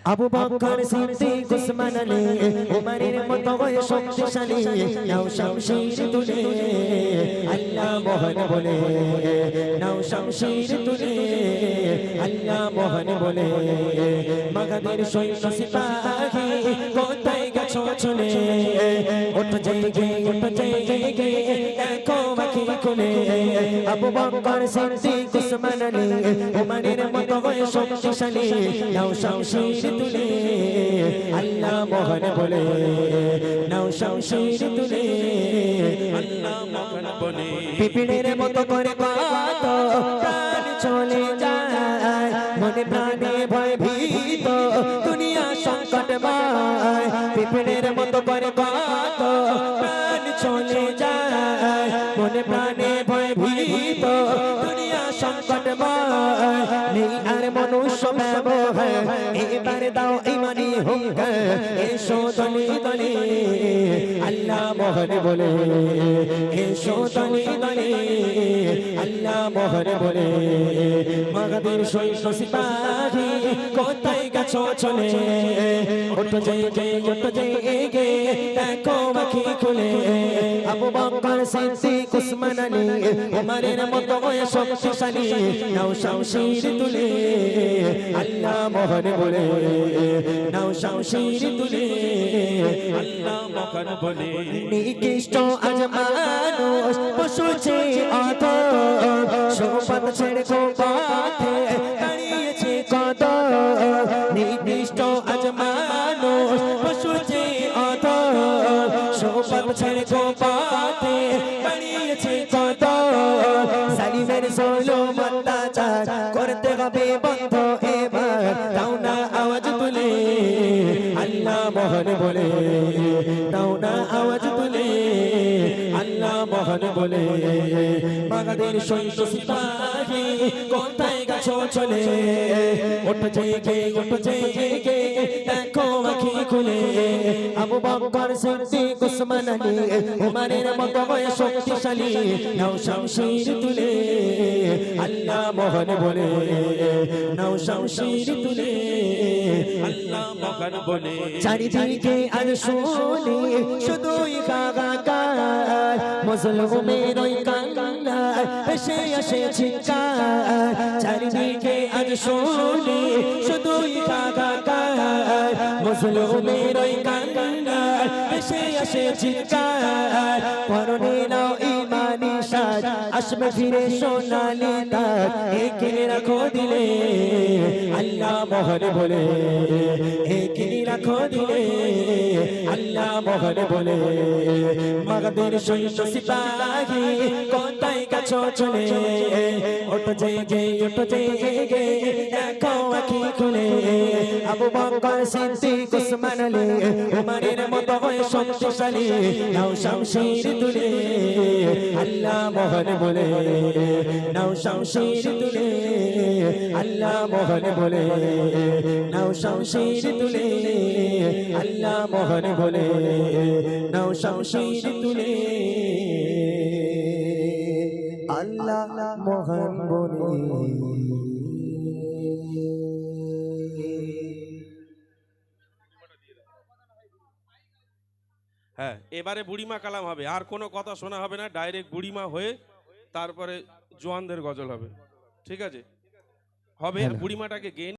আবু বকর সিদ্দিক উসমান আলী উমরের মতো হয়ে শক্তিশালী নাও শামশির তুলে আল্লাহ মোহন বলে নাও শামশির তুলে আল্লাহ মোহন বলে মাগাদের সৈন্য সিপাহী কোথায় গেছো চলে ওঠো জেগে দেখো বাকি খুলে আবু বকর সিদ্দিক উসমান আলী উমরের মতো হয়ে শক্তিশালী নাও শামশির তুলে আল্লাহ মোহন বলে নাও শামশির তুলে আল্লাহ মোহন বলে পিপিনের মতো করে কত প্রাণ চলে যায় মনে প্রাণে ভয় ভীত দুনিয়া সংকটময় পিপিনের মতো করে কত প্রাণ চলে যায় মনে প্রাণে ভয় ভীত দুনিয়া সংকটময় নেই আর মনুষ্য ব্যবহার এবার দাও ইমানি হুঙ্কার এসো দলে দলে আল্লাহ মোহন বলে এসো দলে দলে আল্লাহ মোহন বলে মাগাদের সৈন্য সিপাহী কোথায় গেছো চলে ওঠো জেগে দেখো বাকি খুলে আবু বকর সিদ্দিক উসমান আলী উমরের মতো হয়ে শক্তিশালী নাও শামশির তুলে আল্লাহ মোহন বলে নাও শামশির তুলে আল্লাহ মোহন বলে নিকৃষ্ট আজ মানুষ পশু চেয়ে অধম সোপাত ছেড়ে পথে দাঁড়িয়েছে কত নিকৃষ্ট আজ মানুষ পশু চেয়ে অধম সোপাত ছেড়ে পথে দাঁড়িয়েছে কত সালিমের জুলুম অত্যাচার করতে হবে বন্ধ এবার দাও না আওয়াজ তুলে আল্লাহ মোহন বলে দাও না আওয়াজ তুলে আল্লাহ মোহন বলে বাগাদের সৈন্য সিপাহী কোথায় গেছো চলে ওঠো জেগে দেখো আঁখি খুলে আবু বকর সিদ্দিক উসমান আলী উমরের মতো হয়ে শক্তিশালী নাও শামশির তুলে আল্লাহ মোহন বলে নাও শামশির তুলে আল্লাহ মোহন বলে চারিদিকে আজ শুনি শুধুই কাগাকার মুসলমানের ওই কান্না এসে আসে চিৎকার চারিদিকে আজ শুনি শুধুই কাগাকার মুসলমানের ওই কান্না এসে আসে চিৎকার পরনে নাও ইমানি সাজ আসবে ফিরে সোনালি তার একে রাখো দিলে আল্লাহ মোহন বলে একে রাখো দিলে আল্লাহ মোহন বলে মাগাদের সৈন্য সিপাহী কোথায় গেছো চলে ওঠো জেগে দেখো আঁখি খুলে আবু বকর সিদ্দিক উসমান আলী উমরের মতো হয়ে শক্তিশালী নাও শামশির তুলে আল্লাহ মোহন বলে নাও শামশির তুলে আল্লাহ মোহন বলে নাও শামশির তুলে আল্লাহ মোহন বলে নাও শামশির তুলে আল্লাহ মোহন বলে হ্যাঁ এবারে বুড়িমা কালাম হবে আর কোনো কথা শোনা হবে না ডাইরেক্ট বুড়িমা হয়ে তারপরে জোয়ানদের গজল হবে ঠিক আছে হবে বুড়িমাটাকে গেয়ে